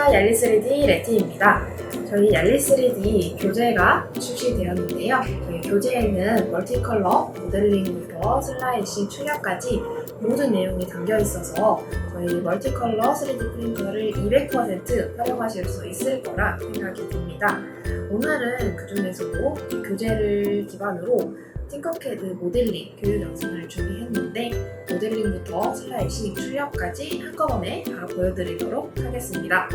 안녕하세요. 얄리3D 레티입니다. 저희 얄리3D 교재가 출시되었는데요. 저희 교재에는 멀티컬러 모델링부터 슬라이싱 출력까지 모든 내용이 담겨 있어서 저희 멀티컬러 3D 프린터를 200% 활용하실 수 있을 거라 생각이 듭니다. 오늘은 그 중에서도 교재를 기반으로 팅커캐드 모델링 교육 영상을 준비했는데 모델링부터 슬라이싱, 출력까지 한꺼번에 바로 보여드리도록 하겠습니다.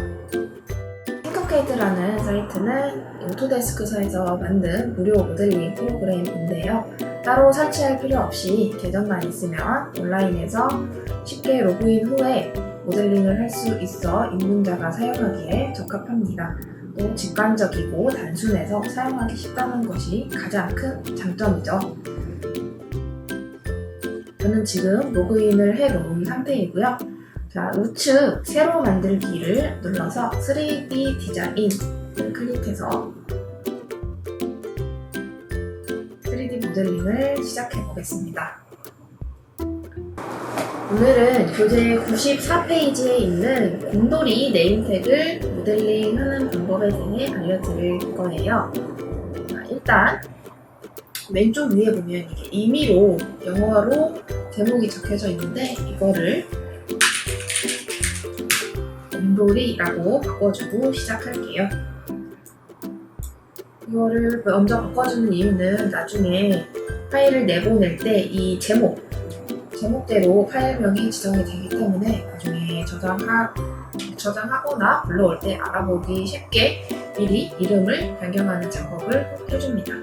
팅커캐드라는 사이트는 오토데스크사에서 만든 무료 모델링 프로그램인데요. 따로 설치할 필요 없이 계정만 있으면 온라인에서 쉽게 로그인 후에 모델링을 할 수 있어 입문자가 사용하기에 적합합니다. 또 직관적이고 단순해서 사용하기 쉽다는 것이 가장 큰 장점이죠. 저는 지금 로그인을 해놓은 상태이고요. 자, 우측 새로 만들기를 눌러서 3D 디자인을 클릭해서 3D 모델링을 시작해 보겠습니다. 오늘은 교재 94페이지에 있는 곰돌이 네임택을 모델링하는 방법에 대해 알려드릴 거예요. 자, 일단 왼쪽 위에 보면 이게 임의로 영어로 제목이 적혀져 있는데 이거를 곰돌이라고 바꿔주고 시작할게요. 이거를 먼저 바꿔주는 이유는 나중에 파일을 내보낼 때 이 제목대로 파일명이 지정이 되기 때문에 나중에 저장하거나 불러올 때 알아보기 쉽게 미리 이름을 변경하는 작업을 해줍니다.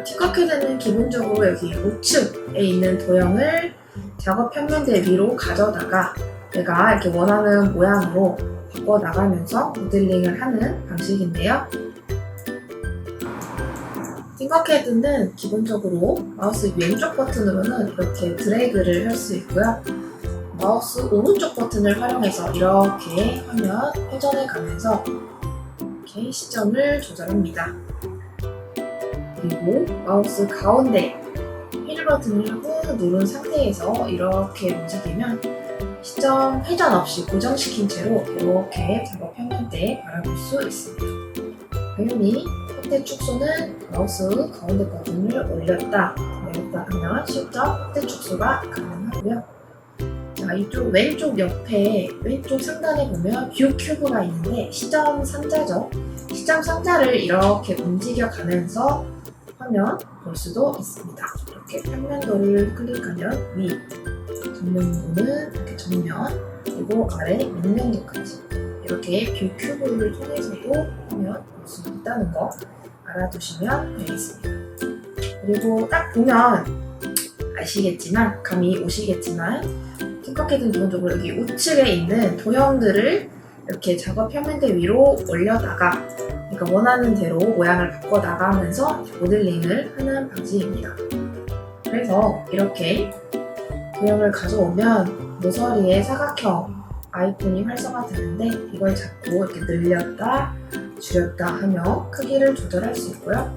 팅커캐드는 기본적으로 여기 우측에 있는 도형을 작업 평면대 위로 가져다가 내가 이렇게 원하는 모양으로 바꿔 나가면서 모델링을 하는 방식인데요. 팅커캐드는 기본적으로 마우스 왼쪽 버튼으로는 이렇게 드래그를 할 수 있고요. 마우스 오른쪽 버튼을 활용해서 이렇게 화면 회전해 가면서 이렇게 시점을 조절합니다. 그리고 마우스 가운데 휠 버튼을 꾹 누른 상태에서 이렇게 움직이면 시점 회전 없이 고정시킨 채로 이렇게 작업 평면대에 바라볼 수 있습니다. 당연히 확대 축소는 마우스 가운데 버튼을 올렸다 내렸다 하면 시점 확대 축소가 가능하고요. 자, 이쪽 왼쪽 옆에 왼쪽 상단에 보면 뷰 큐브가 있는데 시점 상자죠. 시점 상자를 이렇게 움직여 가면서 화면 볼 수도 있습니다. 이렇게 평면도를 클릭하면 위, 정면도는 이렇게 정면, 그리고 아래 밑면도까지 이렇게 뷰 큐브를 통해서도 화면 볼 수 있다는 거 알아두시면 되겠습니다. 그리고 딱 보면 아시겠지만, 감이 오시겠지만 팅커캐드는 기본적으로 여기 우측에 있는 도형들을 이렇게 작업 평면대 위로 올려다가 그러니까 원하는 대로 모양을 바꿔 나가면서 모델링을 하는 방식입니다. 그래서 이렇게 도형을 가져오면 모서리에 사각형 아이콘이 활성화되는데 이걸 잡고 이렇게 늘렸다 줄였다 하며 크기를 조절할 수 있고요.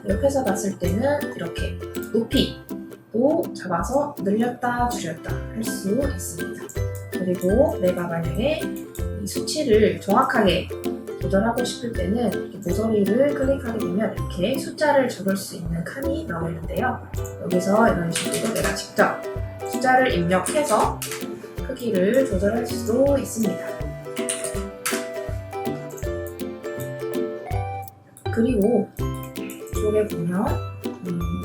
옆에서 봤을 때는 이렇게 높이도 잡아서 늘렸다 줄였다 할 수 있습니다. 그리고 내가 만약에 이 수치를 정확하게 조절하고 싶을 때는 이렇게 모서리를 클릭하게 되면 이렇게 숫자를 적을 수 있는 칸이 나오는데요. 여기서 이런 식으로 내가 직접 숫자를 입력해서 크기를 조절할 수도 있습니다. 그리고 이쪽에 보면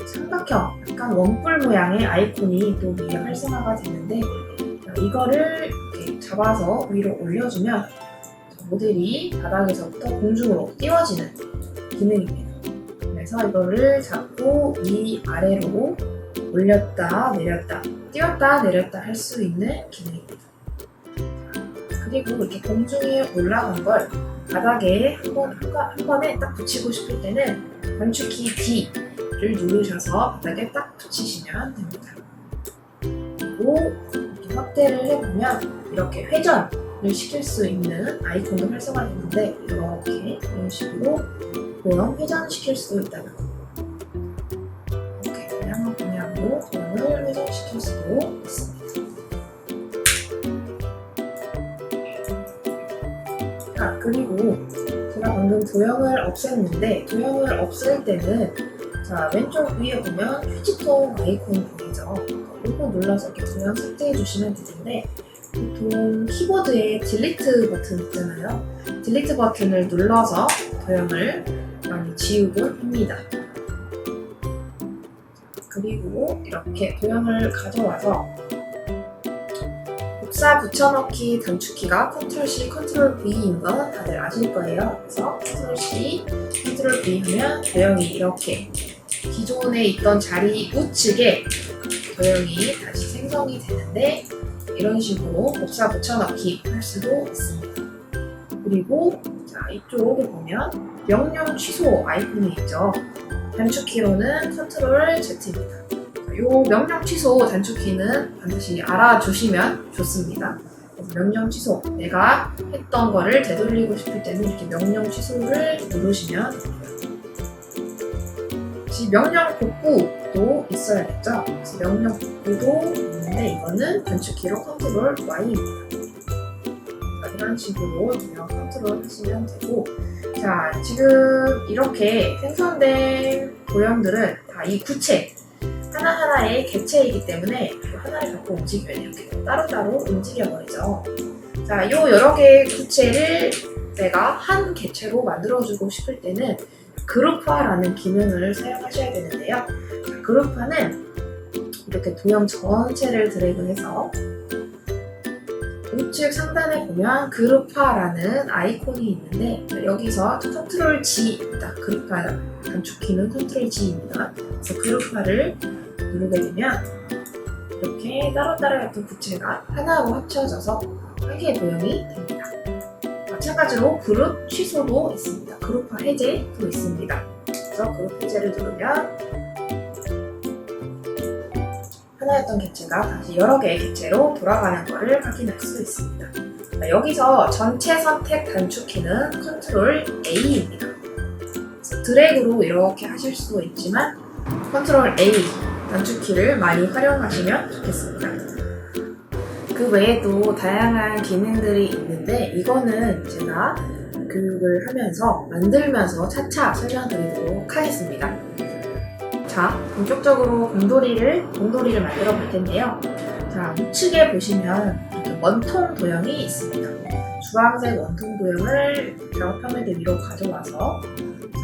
삼각형, 약간 원뿔 모양의 아이콘이 또 위에 활성화가 되는데 이거를 이렇게 잡아서 위로 올려주면 모델이 바닥에서부터 공중으로 띄워지는 기능입니다. 그래서 이거를 잡고 위 아래로 올렸다 내렸다 띄웠다 내렸다 할 수 있는 기능입니다. 그리고 이렇게 공중에 올라간 걸 바닥에 한 번에 딱 붙이고 싶을 때는 단축키 D를 누르셔서 바닥에 딱 붙이시면 됩니다. 그리고 이렇게 확대를 해보면 이렇게 회전을 시킬 수 있는 아이콘도 활성화되는데 이렇게 이런 식으로 도형 회전시킬 수 있다는 거. 이렇게 다양한 방향으로 도형을 회전시킬 수도 있습니다. 방금 도형을 없앴는데 도형을 없앨 때는 자 왼쪽 위에 보면 휴지통 아이콘이 보이죠? 이거 눌러서 이렇게 도형 삭제해 주시면 되는데 보통 키보드에 딜리트 버튼 있잖아요. 딜리트 버튼을 눌러서 도형을 많이 지우곤 합니다. 그리고 이렇게 도형을 가져와서 복사 붙여넣기 단축키가 Ctrl+C, Ctrl+V인 건 다들 아실 거예요. 그래서 Ctrl+C, Ctrl+V 하면 도형이 이렇게 기존에 있던 자리 우측에 도형이 다시 생성이 되는데 이런 식으로 복사 붙여넣기 할 수도 있습니다. 그리고 자 이쪽에 보면 명령 취소 아이콘이 있죠. 단축키로는 Ctrl+Z입니다. 이 명령 취소 단축키는 반드시 알아주시면 좋습니다. 명령 취소, 내가 했던 거를 되돌리고 싶을 때는 이렇게 명령 취소를 누르시면 됩니다. 혹시 명령 복구도 있어야겠죠? 그래서 명령 복구도 있는데 이거는 단축키로 Ctrl+Y입니다. 이런 식으로 그냥 컨트롤 하시면 되고, 자 지금 이렇게 생성된 도형들은 다 이 구체 하나하나의 객체이기 때문에 하나를 갖고 움직이면 이렇게 따로따로 움직여버리죠. 자, 요 여러 개의 구체를 내가 한 객체로 만들어주고 싶을 때는 그룹화라는 기능을 사용하셔야 되는데요. 자, 그룹화는 이렇게 도형 전체를 드래그해서 우측 상단에 보면 그룹화라는 아이콘이 있는데 여기서 Ctrl+G입니다. 그룹화 단축키는 Ctrl+G입니다. 그래서 그룹화를 누르게 되면 이렇게 따로따로 같은 구체가 하나로 합쳐져서 한 개의 도형이 됩니다. 마찬가지로 그룹 취소도 있습니다. 그룹화 해제도 있습니다. 그래서 그룹 해제를 누르면 하나였던 객체가 다시 여러 개의 객체로 돌아가는 것을 확인할 수 있습니다. 자, 여기서 전체 선택 단축키는 Ctrl+A입니다. 드래그로 이렇게 하실 수도 있지만 Ctrl+A 단축키를 많이 활용하시면 좋겠습니다. 그 외에도 다양한 기능들이 있는데 이거는 제가 교육을 하면서 만들면서 차차 설명드리도록 하겠습니다. 자, 본격적으로 곰돌이를 만들어 볼 텐데요. 자, 우측에 보시면 원통 도형이 있습니다. 주황색 원통 도형을 작업화면대 위로 가져와서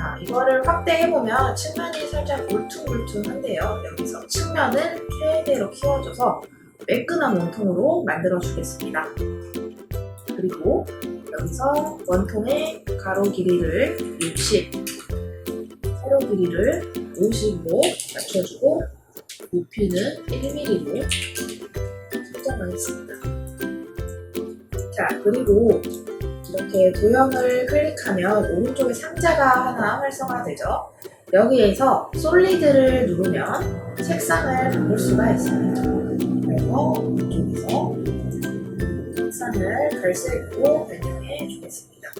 자, 이거를 확대해보면 측면이 살짝 울퉁불퉁한데요. 여기서 측면을 최대로 키워줘서 매끈한 원통으로 만들어 주겠습니다. 그리고 여기서 원통의 가로 길이를 60, 세로 길이를 50으로 맞춰주고 높이는 1mm로 설정하겠습니다. 자, 그리고 이렇게 도형을 클릭하면 오른쪽에 상자가 하나 활성화되죠. 여기에서 솔리드를 누르면 색상을 바꿀 수가 있습니다. 그래서 이쪽에서 색상을 갈색으로 변경해 주겠습니다.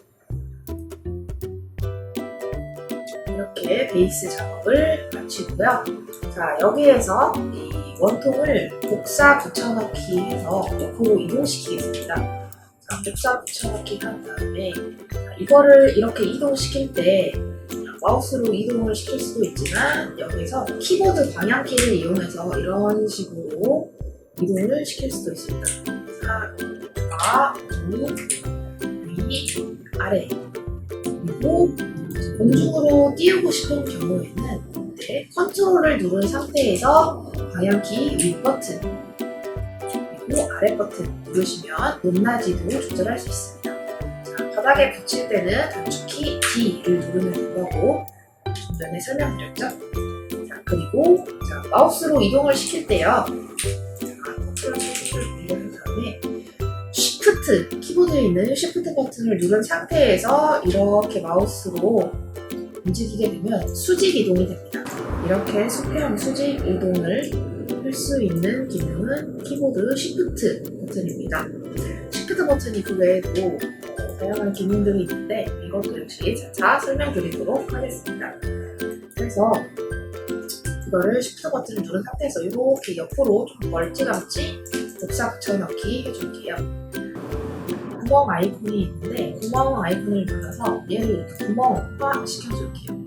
이렇게 베이스 작업을 마치고요. 자, 여기에서 이 원통을 복사 붙여넣기 해서 옆으로 이동시키겠습니다. 자, 복사 붙여넣기 한 다음에 이거를 이렇게 이동시킬 때 마우스로 이동을 시킬 수도 있지만 여기서 키보드 방향키를 이용해서 이런 식으로 이동을 시킬 수도 있습니다. 자, 위, 아래. 그리고 공중으로 띄우고 싶은 경우에는 컨트롤을 누른 상태에서 방향키 위 버튼 그리고 아래 버튼 누르시면 높낮이도 조절할 수 있습니다. 자, 바닥에 붙일 때는 단축키 D를 누르면 되고 좀 전에 설명드렸죠? 자, 그리고 자, 마우스로 이동을 시킬 때요. 컨트롤을 누른 다음에 Shift, 키보드에 있는 Shift 버튼을 누른 상태에서 이렇게 마우스로 움직이게 되면 수직 이동이 됩니다. 이렇게 수평 수직 이동을 할 수 있는 기능은 키보드 Shift 버튼입니다. Shift 버튼이 그 외에도 다양한 기능들이 있는데 이것도 역시 차차 설명드리도록 하겠습니다. 그래서 이거를 Shift 버튼을 누른 상태에서 이렇게 옆으로 좀 멀찌감치 복사 붙여넣기 해줄게요. 구멍 아이콘이 있는데 구멍 아이콘을 눌러서 얘를 이렇게 구멍화 시켜줄게요.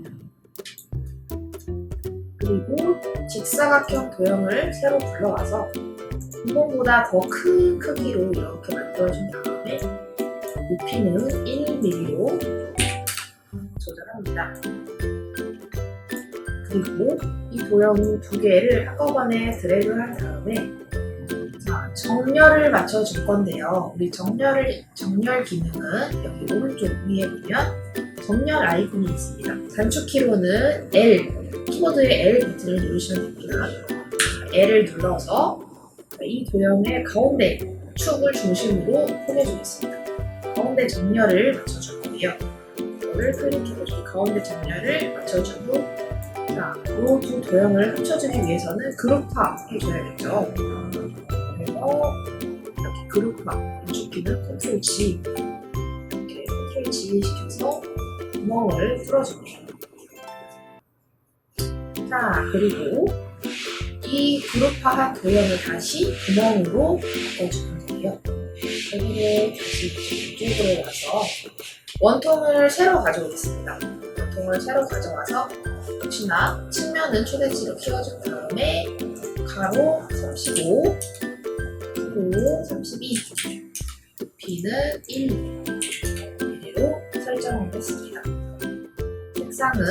그리고 직사각형 도형을 새로 불러와서 구멍보다 더 큰 크기로 이렇게 만들어준 다음에 높이는 1mm로 조절합니다. 그리고 이 도형 두 개를 한꺼번에 드래그한 다음에 자, 정렬을 맞춰줄 건데요. 우리 정렬 기능은 여기 오른쪽 위에 보면 정렬 아이콘이 있습니다. 단축키로는 L, 키보드의 L 버튼을 누르시면 됩니다. L을 눌러서 이 도형의 가운데 축을 중심으로 포개주겠습니다. 가운데 정렬을 맞춰줄 거예요. 이거를 클릭해서 가운데 정렬을 맞춰주고 자, 이 두 도형을 합쳐주기 위해서는 그룹화 해줘야겠죠. 그래서 이렇게 그룹화 단축키는 컨트롤 G 이렇게 컨트롤 G 시켜서 구멍을 뚫어줍니다. 자, 그리고 이 그룹화한 도형을 다시 구멍으로 바꿔주는 거예요. 여기를 다시 이쪽으로 와서 원통을 새로 가져오겠습니다. 원통을 새로 가져와서 역시나 측면은 최대치로 키워준 다음에 가로 35, 세로 32, 높이는 1mm로 설정하겠습니다. 색상은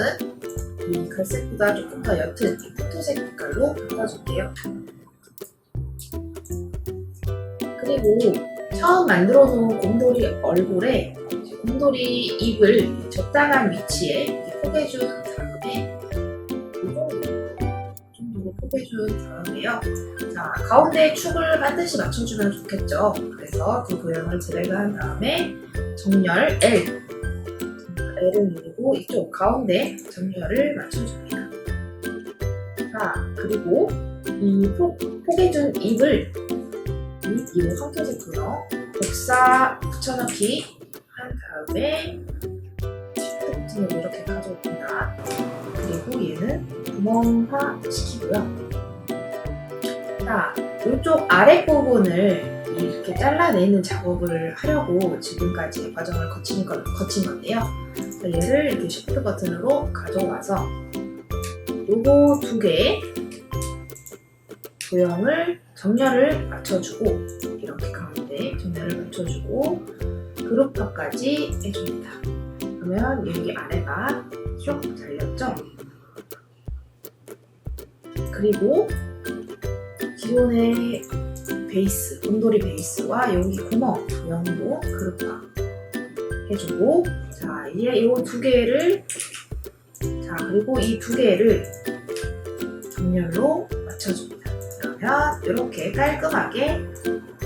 이 갈색보다 조금 더 옅은 포토색 색깔로 바꿔줄게요. 그리고 처음 만들어 놓은 곰돌이 얼굴에 곰돌이 입을 적당한 위치에 포개준 다음에 이 정도로 포개준 다음에요. 자, 가운데 축을 반드시 맞춰주면 좋겠죠. 그래서 그 도형을 드래그한 다음에 정렬 L을 누르고 이쪽 가운데 정렬을 맞춰줍니다. 자, 그리고 이 포개준 입을 이 황토색 도형 복사 붙여넣기 한 다음에 시프트 버튼으로 이렇게 가져옵니다. 그리고 얘는 구멍화 시키고요. 자, 이쪽 아랫부분을 이렇게 잘라내는 작업을 하려고 지금까지 과정을 거친 건데요. 얘를 이렇게 시프트 버튼으로 가져와서 요거 두 개의 도형을 정렬을 맞춰주고 이렇게 가운데 정렬을 맞춰주고 그룹화까지 해줍니다. 그러면 여기 아래가 쭉 잘렸죠? 그리고 기존의 베이스, 곰돌이 베이스와 여기 구멍 도형도 그룹화 해주고 자, 이제 이 두 개를 자, 그리고 이 두 개를 정렬로 맞춰줍니다. 그러면 이렇게 깔끔하게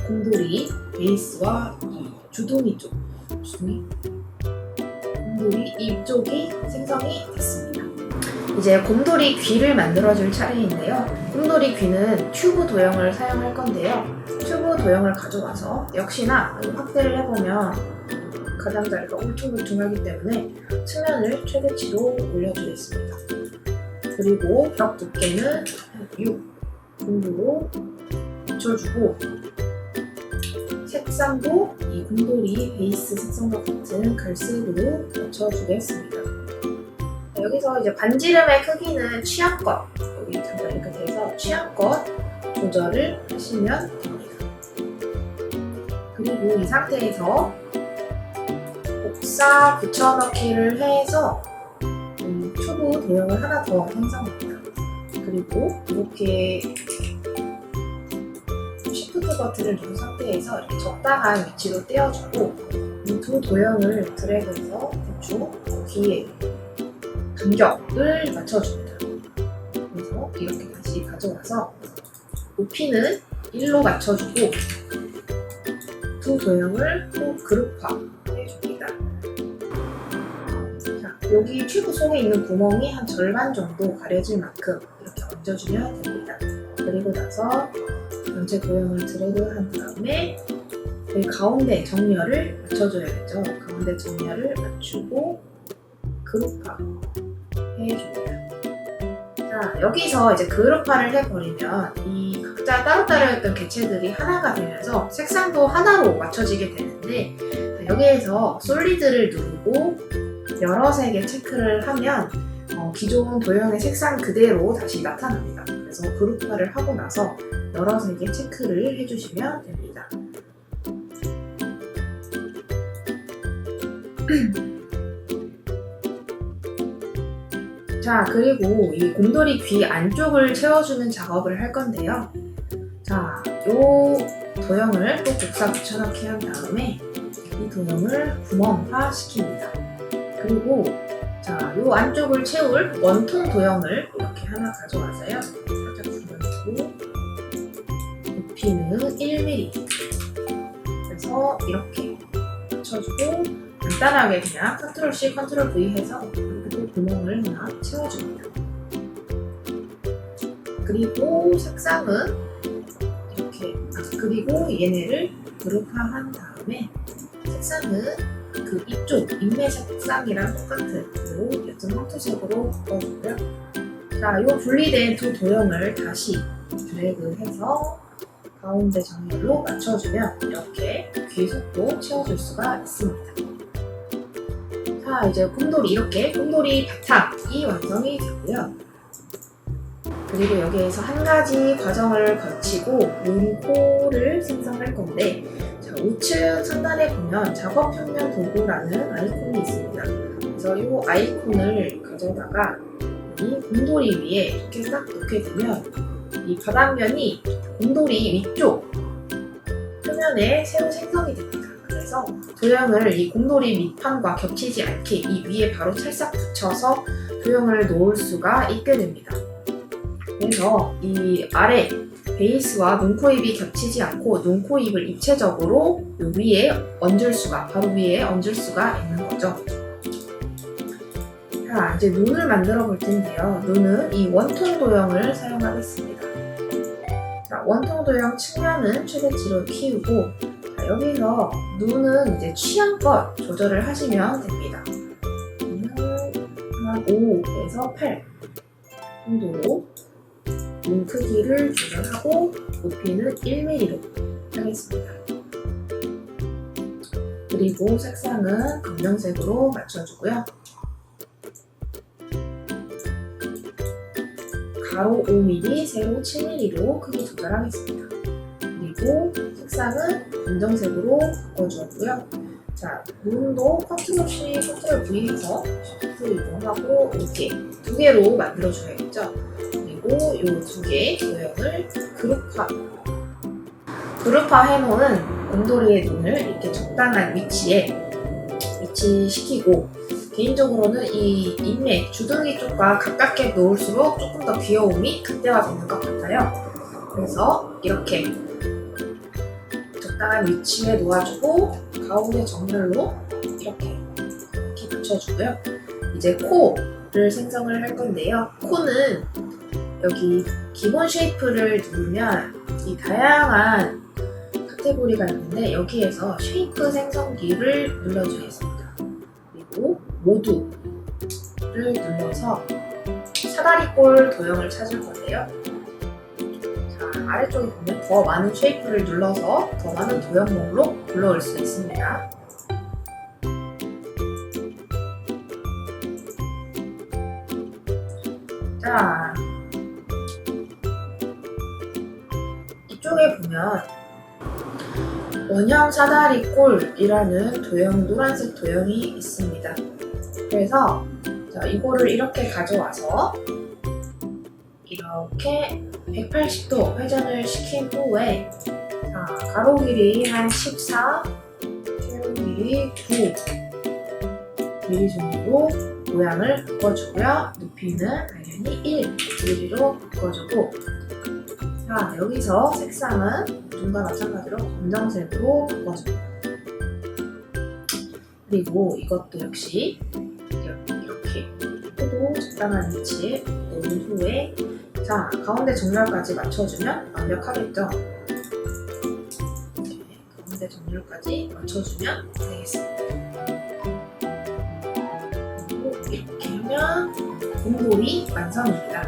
곰돌이 베이스와 이 주둥이 쪽, 곰돌이 이쪽이 생성이 됐습니다. 이제 곰돌이 귀를 만들어줄 차례인데요. 곰돌이 귀는 튜브 도형을 사용할 건데요. 튜브 도형을 가져와서 역시나 확대를 해보면 가장자리가 울퉁불퉁하기 때문에 측면을 최대치로 올려주겠습니다. 그리고 벽 두께는 6 정도로 맞춰주고 색상도 이 곰돌이 베이스 색상과 같은 갈색으로 맞춰주겠습니다. 여기서 이제 반지름의 크기는 취향껏 여기 잠깐 이렇게 돼서 취향껏 조절을 하시면 됩니다. 그리고 이 상태에서 복사 붙여넣기를 해서 튜브 도형을 하나 더 생성합니다. 그리고 이렇게 시프트 버튼을 누른 상태에서 이렇게 적당한 위치로 떼어주고 이 두 도형을 드래그해서 대충 귀에 간격을 맞춰줍니다. 그래서 이렇게 다시 가져와서 높이는 1로 맞춰주고 두 도형을 또 그룹화 해줍니다. 자, 여기 튜브 속에 있는 구멍이 한 절반 정도 가려질 만큼 이렇게 얹어주면 됩니다. 그리고 나서 전체 도형을 드래그한 다음에 여기 가운데 정렬을 맞춰줘야겠죠. 가운데 정렬을 맞추고 그룹화 해줍니다. 자, 여기서 이제 그룹화를 해버리면 이 각자 따로따로였던 개체들이 하나가 되면서 색상도 하나로 맞춰지게 되는데 여기에서 솔리드를 누르고 여러 색의 체크를 하면 기존 도형의 색상 그대로 다시 나타납니다. 그래서 그룹화를 하고 나서 여러 색의 체크를 해주시면 됩니다. 자, 그리고 이 곰돌이 귀 안쪽을 채워주는 작업을 할 건데요. 자, 요 도형을 또 복사 붙여넣기 한 다음에 이 도형을 구멍화 시킵니다. 그리고 자, 요 안쪽을 채울 원통 도형을 이렇게 하나 가져와서요. 살짝 줄여주고 높이는 1mm. 그래서 이렇게 맞춰주고 간단하게 그냥 Ctrl C, Ctrl V 해서 이렇게 구멍을 하나 채워줍니다. 그리고 색상은 이렇게, 그리고 얘네를 그룹화한 다음에 색상은 그 이쪽 인매 색상이랑 똑같은 옅은 황토색으로 바꿔주고요. 자, 이 분리된 두 도형을 다시 드래그해서 가운데 정렬로 맞춰주면 이렇게 귀 속도 채워줄 수가 있습니다. 자, 이제 곰돌이 이렇게 곰돌이 바탕이 완성이 되고요. 그리고 여기에서 한 가지 과정을 거치고 눈코를 생성할 건데, 자, 우측 상단에 보면 작업 평면 도구라는 아이콘이 있습니다. 그래서 이 아이콘을 가져다가 이 곰돌이 위에 이렇게 딱 놓게 되면 이 바닥면이 곰돌이 위쪽 표면에 새로 생성이 됩니다. 그래서 도형을 이 곰돌이 밑판과 겹치지 않게 이 위에 바로 찰싹 붙여서 도형을 놓을 수가 있게 됩니다. 그래서 이 아래 베이스와 눈코입이 겹치지 않고 눈코입을 입체적으로 요 위에 얹을 수가, 바로 위에 얹을 수가 있는 거죠. 자, 이제 눈을 만들어 볼 텐데요. 눈은 이 원통 도형을 사용하겠습니다. 자, 원통 도형 측면은 최대치로 키우고, 자, 여기서 눈은 이제 취향껏 조절을 하시면 됩니다. 한 5에서 8 정도로 눈 크기를 조절하고 높이는 1mm로 하겠습니다. 그리고 색상은 검정색으로 맞춰주고요. 가로 5mm, 세로 7mm로 크기 조절하겠습니다. 그리고 색상은 검정색으로 바꿔주었고요. 자, 눈도 Ctrl C, Ctrl V 해서 Shift 이동하고 이렇게 두 개로 만들어줘야겠죠. 그리고 이 두 개의 도형을 그룹화 해놓은 곰돌이의 눈을 이렇게 적당한 위치에 위치시키고, 개인적으로는 이 인맥, 주둥이 쪽과 가깝게 놓을수록 조금 더 귀여움이 극대화되는 것 같아요. 그래서 이렇게 적당한 위치에 놓아주고 가운데 정렬로 이렇게 붙여주고요. 이제 코를 생성을 할 건데요. 코는 여기 기본 쉐이프를 누르면 이 다양한 카테고리가 있는데 여기에서 쉐이프 생성기를 눌러주겠습니다. 그리고 모두를 눌러서 사다리꼴 도형을 찾을 건데요. 자, 아래쪽에 보면 더 많은 쉐이프를 눌러서 더 많은 도형목으로 불러올 수 있습니다. 자, 이쪽에 보면 원형 사다리꼴이라는 도형, 노란색 도형이 있습니다. 그래서 자, 이거를 이렇게 가져와서 이렇게 180도 회전을 시킨 후에 자, 가로 길이 한 14, 세로 길이 9mm 정도로 모양을 바꿔주고요. 높이는 당연히 1mm로 바꿔주고, 자, 여기서 색상은 눈과 마찬가지로 검정색으로 바꿔줍니다. 그리고 이것도 역시 이렇게 코도 적당한 위치에 놓은 후에 자, 가운데 정렬까지 맞춰주면 완벽하겠죠? 이렇게 가운데 정렬까지 맞춰주면 되겠습니다. 그리고 이렇게 하면 곰돌이 완성입니다.